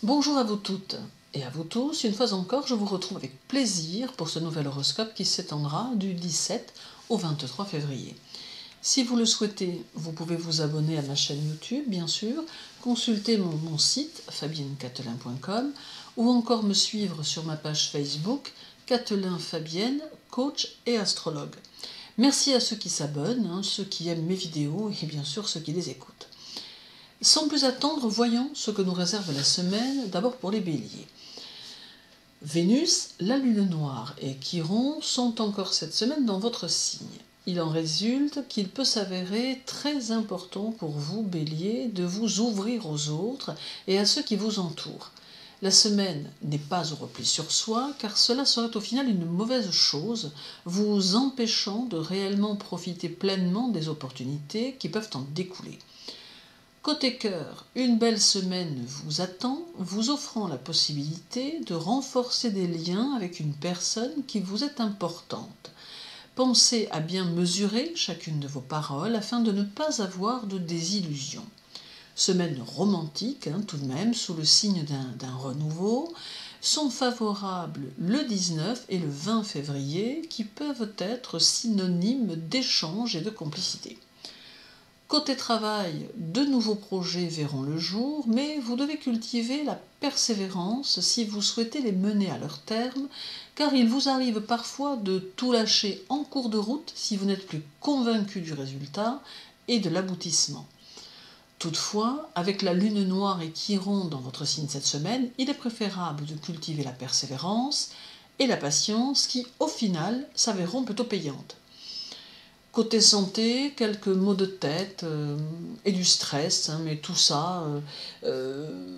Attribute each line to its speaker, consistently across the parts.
Speaker 1: Bonjour à vous toutes et à vous tous, une fois encore je vous retrouve avec plaisir pour ce nouvel horoscope qui s'étendra du 17 au 23 février. Si vous le souhaitez, vous pouvez vous abonner à ma chaîne YouTube, bien sûr, consulter mon site fabiennecatelin.com ou encore me suivre sur ma page Facebook Catelin Fabienne, coach et astrologue. Merci à ceux qui s'abonnent, ceux qui aiment mes vidéos et bien sûr ceux qui les écoutent. Sans plus attendre, voyons ce que nous réserve la semaine, d'abord pour les béliers. Vénus, la lune noire et Chiron sont encore cette semaine dans votre signe. Il en résulte qu'il peut s'avérer très important pour vous, bélier, de vous ouvrir aux autres et à ceux qui vous entourent. La semaine n'est pas au repli sur soi, car cela serait au final une mauvaise chose, vous empêchant de réellement profiter pleinement des opportunités qui peuvent en découler. Côté cœur, une belle semaine vous attend, vous offrant la possibilité de renforcer des liens avec une personne qui vous est importante. Pensez à bien mesurer chacune de vos paroles afin de ne pas avoir de désillusion. Semaine romantique, tout de même, sous le signe d'un renouveau, sont favorables le 19 et le 20 février qui peuvent être synonymes d'échange et de complicité. Côté travail, de nouveaux projets verront le jour, mais vous devez cultiver la persévérance si vous souhaitez les mener à leur terme, car il vous arrive parfois de tout lâcher en cours de route si vous n'êtes plus convaincu du résultat et de l'aboutissement. Toutefois, avec la lune noire et Chiron dans votre signe cette semaine, il est préférable de cultiver la persévérance et la patience qui, au final, s'avéreront plutôt payantes. Côté santé, quelques maux de tête et du stress, mais tout ça,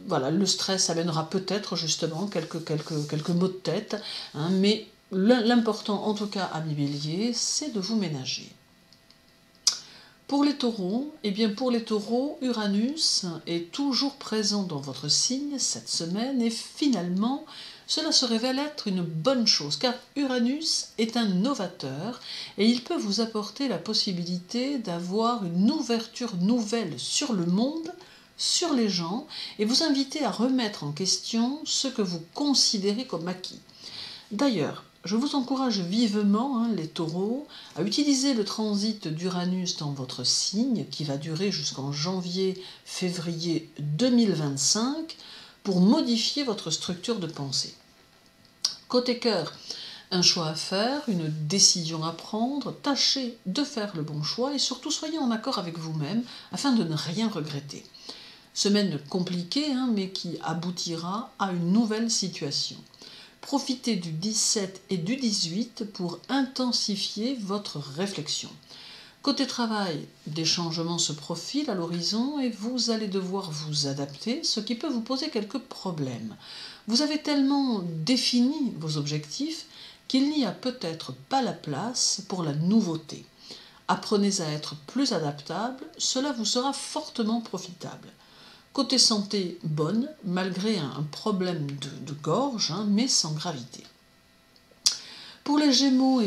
Speaker 1: voilà, le stress amènera peut-être justement quelques maux de tête, mais l'important en tout cas, amis béliers, c'est de vous ménager. Pour les taureaux, Uranus est toujours présent dans votre signe cette semaine et finalement, cela se révèle être une bonne chose car Uranus est un novateur et il peut vous apporter la possibilité d'avoir une ouverture nouvelle sur le monde, sur les gens et vous inviter à remettre en question ce que vous considérez comme acquis. D'ailleurs, je vous encourage vivement, les taureaux, à utiliser le transit d'Uranus dans votre signe, qui va durer jusqu'en janvier-février 2025, pour modifier votre structure de pensée. Côté cœur, un choix à faire, une décision à prendre, tâchez de faire le bon choix et surtout soyez en accord avec vous-même afin de ne rien regretter. Semaine compliquée, mais qui aboutira à une nouvelle situation. Profitez du 17 et du 18 pour intensifier votre réflexion. Côté travail, des changements se profilent à l'horizon et vous allez devoir vous adapter, ce qui peut vous poser quelques problèmes. Vous avez tellement défini vos objectifs qu'il n'y a peut-être pas la place pour la nouveauté. Apprenez à être plus adaptable, cela vous sera fortement profitable. Côté santé, bonne, malgré un problème de gorge, mais sans gravité. Pour les Gémeaux,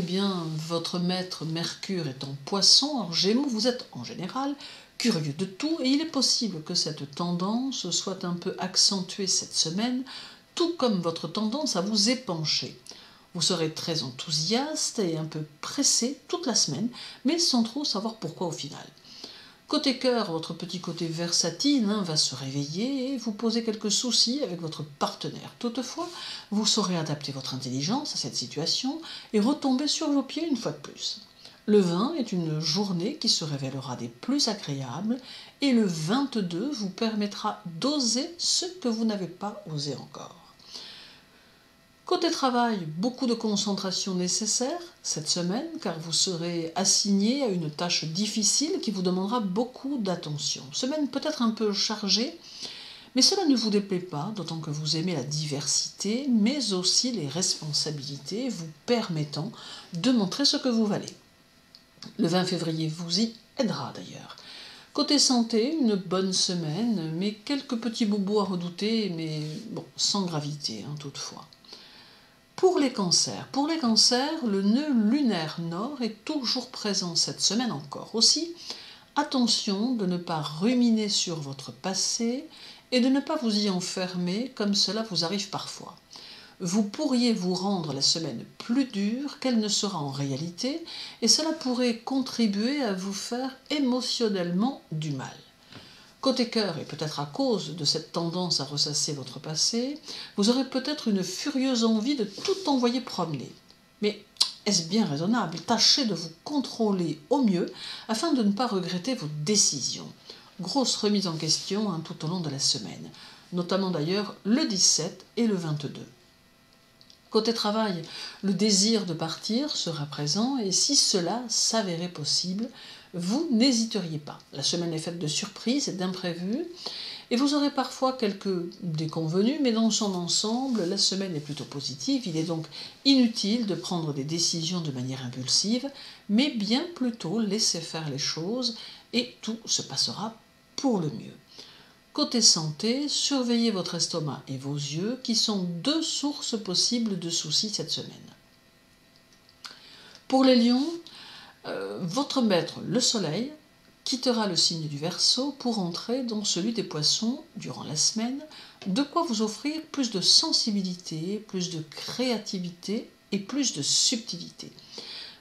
Speaker 1: votre maître Mercure est en Poisson. Alors Gémeaux, vous êtes en général curieux de tout et il est possible que cette tendance soit un peu accentuée cette semaine, tout comme votre tendance à vous épancher. Vous serez très enthousiaste et un peu pressé toute la semaine, mais sans trop savoir pourquoi au final. Côté cœur, votre petit côté versatile va se réveiller et vous poser quelques soucis avec votre partenaire. Toutefois, vous saurez adapter votre intelligence à cette situation et retomber sur vos pieds une fois de plus. Le 20 est une journée qui se révélera des plus agréables et le 22 vous permettra d'oser ce que vous n'avez pas osé encore. Côté travail, beaucoup de concentration nécessaire cette semaine car vous serez assigné à une tâche difficile qui vous demandera beaucoup d'attention. Semaine peut-être un peu chargée, mais cela ne vous déplaît pas, d'autant que vous aimez la diversité, mais aussi les responsabilités vous permettant de montrer ce que vous valez. Le 20 février vous y aidera d'ailleurs. Côté santé, une bonne semaine, mais quelques petits bobos à redouter, mais sans gravité toutefois. Pour les cancers, le nœud lunaire nord est toujours présent cette semaine encore. Aussi, attention de ne pas ruminer sur votre passé et de ne pas vous y enfermer comme cela vous arrive parfois. Vous pourriez vous rendre la semaine plus dure qu'elle ne sera en réalité, et cela pourrait contribuer à vous faire émotionnellement du mal. Côté cœur, et peut-être à cause de cette tendance à ressasser votre passé, vous aurez peut-être une furieuse envie de tout envoyer promener. Mais est-ce bien raisonnable? Tâchez de vous contrôler au mieux afin de ne pas regretter vos décisions. Grosse remise en question tout au long de la semaine, notamment d'ailleurs le 17 et le 22. Côté travail, le désir de partir sera présent et si cela s'avérait possible, vous n'hésiteriez pas. La semaine est faite de surprises et d'imprévus et vous aurez parfois quelques déconvenues, mais dans son ensemble, la semaine est plutôt positive. Il est donc inutile de prendre des décisions de manière impulsive, mais bien plutôt laisser faire les choses et tout se passera pour le mieux. Côté santé, surveillez votre estomac et vos yeux qui sont deux sources possibles de soucis cette semaine. Pour les lions, votre maître, le soleil, quittera le signe du Verseau pour entrer dans celui des poissons durant la semaine, de quoi vous offrir plus de sensibilité, plus de créativité et plus de subtilité.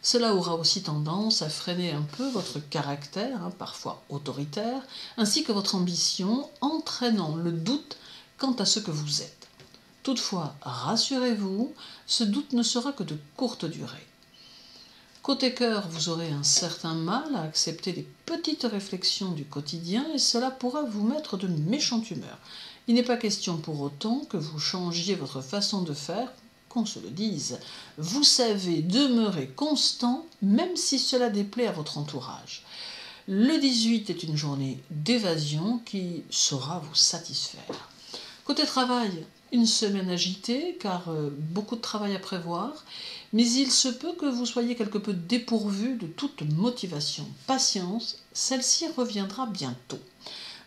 Speaker 1: Cela aura aussi tendance à freiner un peu votre caractère, parfois autoritaire, ainsi que votre ambition, entraînant le doute quant à ce que vous êtes. Toutefois, rassurez-vous, ce doute ne sera que de courte durée. Côté cœur, vous aurez un certain mal à accepter les petites réflexions du quotidien et cela pourra vous mettre de méchante humeur. Il n'est pas question pour autant que vous changiez votre façon de faire, qu'on se le dise. Vous savez demeurer constant même si cela déplaît à votre entourage. Le 18 est une journée d'évasion qui saura vous satisfaire. Côté travail, une semaine agitée car beaucoup de travail à prévoir, mais il se peut que vous soyez quelque peu dépourvu de toute motivation. Patience, celle-ci reviendra bientôt.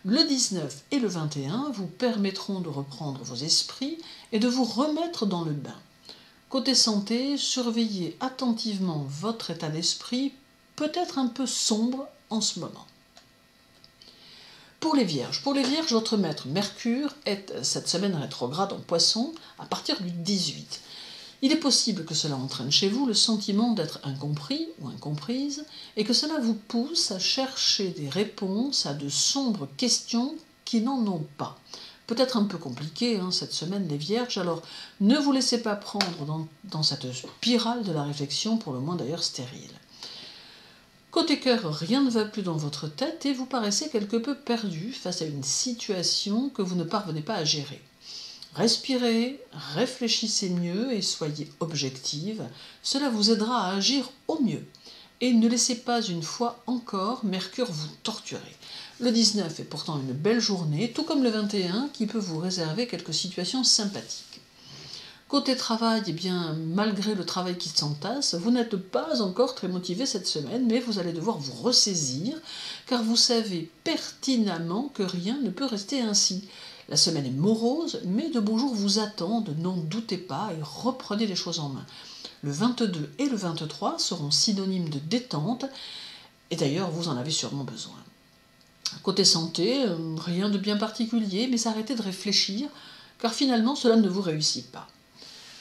Speaker 1: Le 19 et le 21 vous permettront de reprendre vos esprits et de vous remettre dans le bain. Côté santé, surveillez attentivement votre état d'esprit, peut-être un peu sombre en ce moment. Pour les Vierges, votre maître Mercure est cette semaine rétrograde en Poisson à partir du 18. Il est possible que cela entraîne chez vous le sentiment d'être incompris ou incomprise et que cela vous pousse à chercher des réponses à de sombres questions qui n'en ont pas. Peut-être un peu compliqué cette semaine les Vierges, alors ne vous laissez pas prendre dans cette spirale de la réflexion, pour le moins d'ailleurs stérile. Côté cœur, rien ne va plus dans votre tête et vous paraissez quelque peu perdu face à une situation que vous ne parvenez pas à gérer. Respirez, réfléchissez mieux et soyez objective, cela vous aidera à agir au mieux. Et ne laissez pas une fois encore Mercure vous torturer. Le 19 est pourtant une belle journée, tout comme le 21 qui peut vous réserver quelques situations sympathiques. Côté travail, malgré le travail qui s'entasse, vous n'êtes pas encore très motivé cette semaine, mais vous allez devoir vous ressaisir, car vous savez pertinemment que rien ne peut rester ainsi. La semaine est morose, mais de beaux jours vous attendent, n'en doutez pas et reprenez les choses en main. Le 22 et le 23 seront synonymes de détente, et d'ailleurs vous en avez sûrement besoin. Côté santé, rien de bien particulier, mais arrêtez de réfléchir, car finalement cela ne vous réussit pas.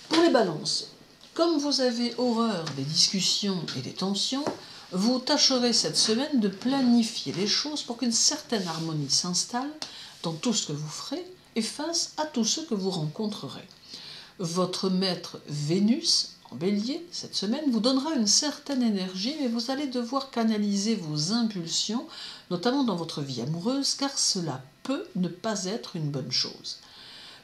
Speaker 1: Pour les balances, comme vous avez horreur des discussions et des tensions, vous tâcherez cette semaine de planifier les choses pour qu'une certaine harmonie s'installe dans tout ce que vous ferez et face à tous ceux que vous rencontrerez. Votre maître Vénus, en Bélier, cette semaine, vous donnera une certaine énergie, mais vous allez devoir canaliser vos impulsions, notamment dans votre vie amoureuse, car cela peut ne pas être une bonne chose.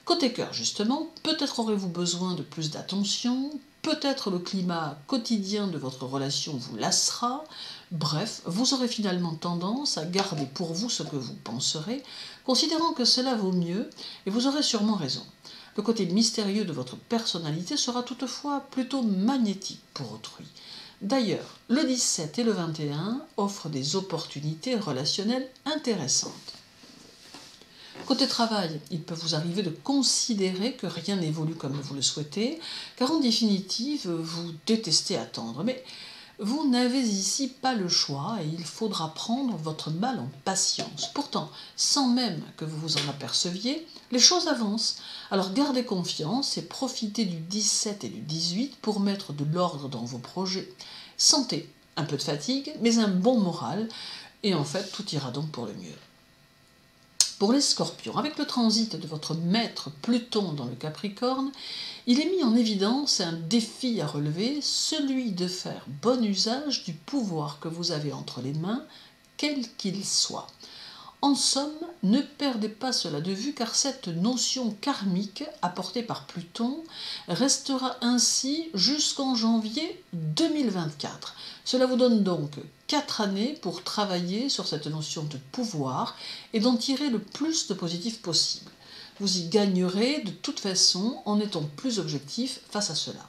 Speaker 1: Côté cœur, justement, peut-être aurez-vous besoin de plus d'attention, peut-être le climat quotidien de votre relation vous lassera, bref, vous aurez finalement tendance à garder pour vous ce que vous penserez, considérant que cela vaut mieux, et vous aurez sûrement raison. Le côté mystérieux de votre personnalité sera toutefois plutôt magnétique pour autrui. D'ailleurs, le 17 et le 21 offrent des opportunités relationnelles intéressantes. Côté travail, il peut vous arriver de considérer que rien n'évolue comme vous le souhaitez, car en définitive, vous détestez attendre. Mais Vous n'avez ici pas le choix et il faudra prendre votre mal en patience. Pourtant, sans même que vous vous en aperceviez, les choses avancent. Alors gardez confiance et profitez du 17 et du 18 pour mettre de l'ordre dans vos projets. Santé, un peu de fatigue, mais un bon moral, et en fait, tout ira donc pour le mieux. Pour les scorpions, avec le transit de votre maître Pluton dans le Capricorne, il est mis en évidence un défi à relever, celui de faire bon usage du pouvoir que vous avez entre les mains, quel qu'il soit. En somme, ne perdez pas cela de vue car cette notion karmique apportée par Pluton restera ainsi jusqu'en janvier 2024. Cela vous donne donc 4 années pour travailler sur cette notion de pouvoir et d'en tirer le plus de positif possible. Vous y gagnerez de toute façon en étant plus objectif face à cela.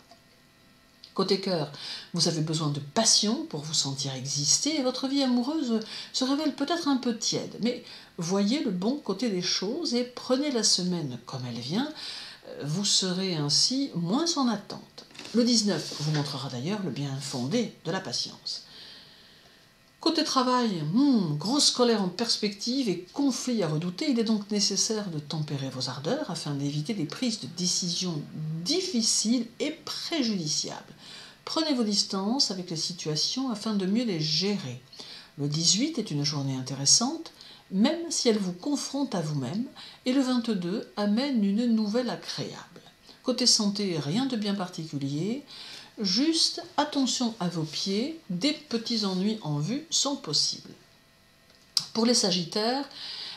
Speaker 1: Côté cœur, vous avez besoin de passion pour vous sentir exister et votre vie amoureuse se révèle peut-être un peu tiède. Mais voyez le bon côté des choses et prenez la semaine comme elle vient. Vous serez ainsi moins en attente. Le 19 vous montrera d'ailleurs le bien fondé de la patience. Côté travail, grosse colère en perspective et conflit à redouter, il est donc nécessaire de tempérer vos ardeurs afin d'éviter des prises de décisions difficiles et préjudiciables. Prenez vos distances avec les situations afin de mieux les gérer. Le 18 est une journée intéressante, même si elle vous confronte à vous-même, et le 22 amène une nouvelle agréable. Côté santé, rien de bien particulier. Juste attention à vos pieds, des petits ennuis en vue sont possibles. Pour les Sagittaires,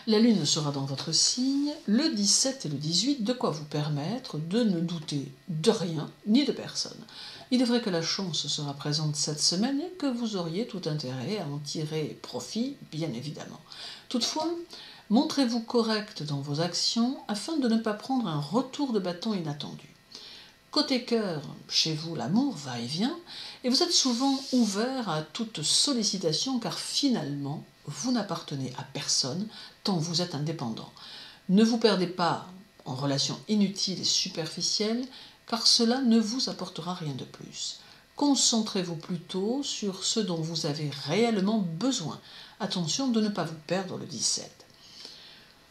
Speaker 1: la Lune sera dans votre signe le 17 et le 18, de quoi vous permettre de ne douter de rien ni de personne. Il est vrai que la chance sera présente cette semaine et que vous auriez tout intérêt à en tirer profit, bien évidemment. Toutefois, montrez-vous correct dans vos actions afin de ne pas prendre un retour de bâton inattendu. Côté cœur, chez vous, l'amour va et vient, et vous êtes souvent ouvert à toute sollicitation car finalement, vous n'appartenez à personne tant vous êtes indépendant. Ne vous perdez pas en relations inutiles et superficielles car cela ne vous apportera rien de plus. Concentrez-vous plutôt sur ce dont vous avez réellement besoin. Attention de ne pas vous perdre le 17.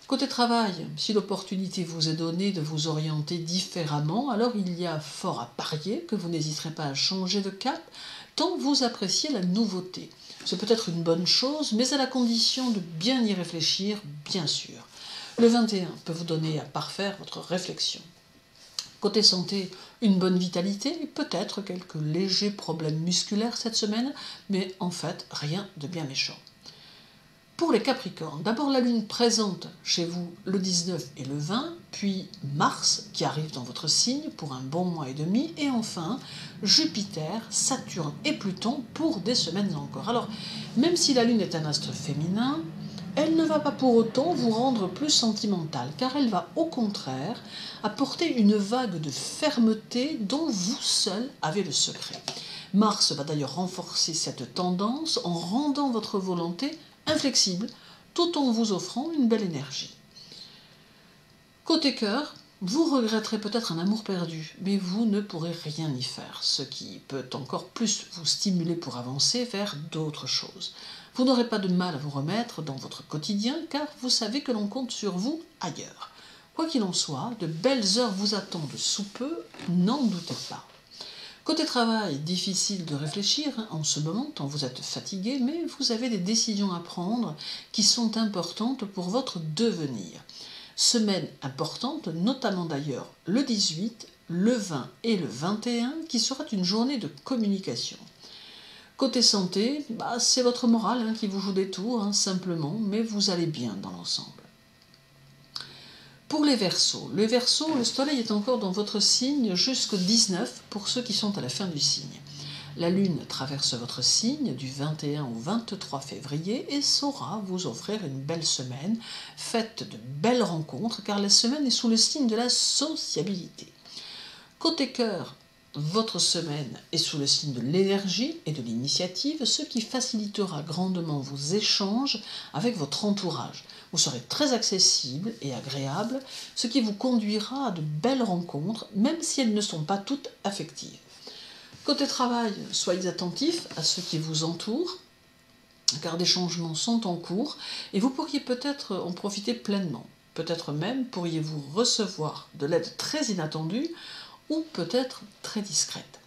Speaker 1: Côté travail, si l'opportunité vous est donnée de vous orienter différemment, alors il y a fort à parier que vous n'hésiterez pas à changer de cap, tant vous appréciez la nouveauté. C'est peut-être une bonne chose, mais à la condition de bien y réfléchir, bien sûr. Le 21 peut vous donner à parfaire votre réflexion. Côté santé, une bonne vitalité et peut-être quelques légers problèmes musculaires cette semaine, mais en fait, rien de bien méchant. Pour les Capricornes, d'abord la Lune présente chez vous le 19 et le 20, puis Mars qui arrive dans votre signe pour un bon mois et demi, et enfin Jupiter, Saturne et Pluton pour des semaines encore. Alors, même si la Lune est un astre féminin, elle ne va pas pour autant vous rendre plus sentimental, car elle va au contraire apporter une vague de fermeté dont vous seul avez le secret. Mars va d'ailleurs renforcer cette tendance en rendant votre volonté inflexible, tout en vous offrant une belle énergie. Côté cœur, vous regretterez peut-être un amour perdu, mais vous ne pourrez rien y faire, ce qui peut encore plus vous stimuler pour avancer vers d'autres choses. Vous n'aurez pas de mal à vous remettre dans votre quotidien, car vous savez que l'on compte sur vous ailleurs. Quoi qu'il en soit, de belles heures vous attendent sous peu, n'en doutez pas. Côté travail, difficile de réfléchir en ce moment, tant vous êtes fatigué, mais vous avez des décisions à prendre qui sont importantes pour votre devenir. Semaine importante, notamment d'ailleurs le 18, le 20 et le 21, qui sera une journée de communication. Côté santé, c'est votre morale qui vous joue des tours, simplement, mais vous allez bien dans l'ensemble. Pour les Verseaux, le soleil est encore dans votre signe jusqu'au 19 pour ceux qui sont à la fin du signe. La Lune traverse votre signe du 21 au 23 février et saura vous offrir une belle semaine, faite de belles rencontres, car la semaine est sous le signe de la sociabilité. Côté cœur, votre semaine est sous le signe de l'énergie et de l'initiative, ce qui facilitera grandement vos échanges avec votre entourage. Vous serez très accessible et agréable, ce qui vous conduira à de belles rencontres, même si elles ne sont pas toutes affectives. Côté travail, soyez attentifs à ceux qui vous entourent, car des changements sont en cours et vous pourriez peut-être en profiter pleinement. Peut-être même pourriez-vous recevoir de l'aide très inattendue ou peut-être très discrète.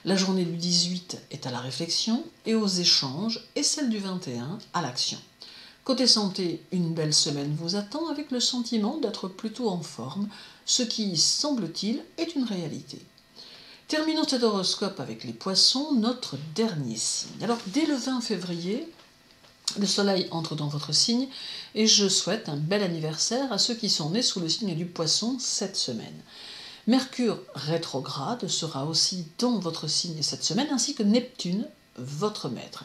Speaker 1: La journée du 18 est à la réflexion et aux échanges et celle du 21 à l'action. Côté santé, une belle semaine vous attend avec le sentiment d'être plutôt en forme, ce qui, semble-t-il, est une réalité. Terminons cet horoscope avec les poissons, notre dernier signe. Alors, dès le 20 février, le soleil entre dans votre signe et je souhaite un bel anniversaire à ceux qui sont nés sous le signe du poisson cette semaine. Mercure rétrograde sera aussi dans votre signe cette semaine, ainsi que Neptune, votre maître.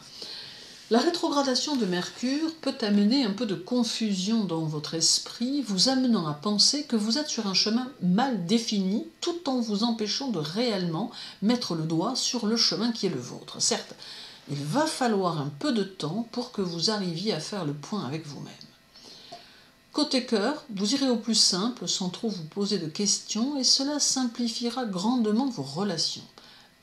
Speaker 1: La rétrogradation de Mercure peut amener un peu de confusion dans votre esprit, vous amenant à penser que vous êtes sur un chemin mal défini, tout en vous empêchant de réellement mettre le doigt sur le chemin qui est le vôtre. Certes, il va falloir un peu de temps pour que vous arriviez à faire le point avec vous-même. Côté cœur, vous irez au plus simple sans trop vous poser de questions et cela simplifiera grandement vos relations.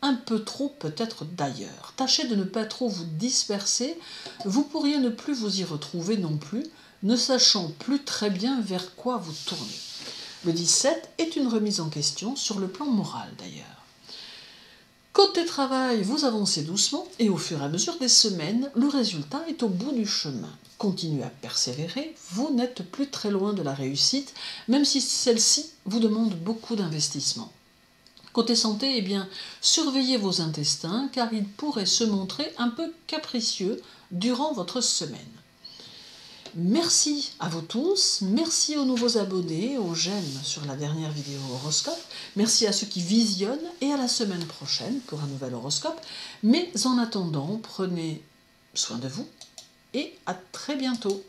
Speaker 1: Un peu trop peut-être d'ailleurs. Tâchez de ne pas trop vous disperser, vous pourriez ne plus vous y retrouver non plus, ne sachant plus très bien vers quoi vous tourner. Le 17 est une remise en question sur le plan moral d'ailleurs. Côté travail, vous avancez doucement et au fur et à mesure des semaines, le résultat est au bout du chemin. Continuez à persévérer, vous n'êtes plus très loin de la réussite, même si celle-ci vous demande beaucoup d'investissement. Côté santé, eh bien, surveillez vos intestins car ils pourraient se montrer un peu capricieux durant votre semaine. Merci à vous tous, merci aux nouveaux abonnés, aux j'aime sur la dernière vidéo horoscope, merci à ceux qui visionnent et à la semaine prochaine pour un nouvel horoscope. Mais en attendant, prenez soin de vous et à très bientôt.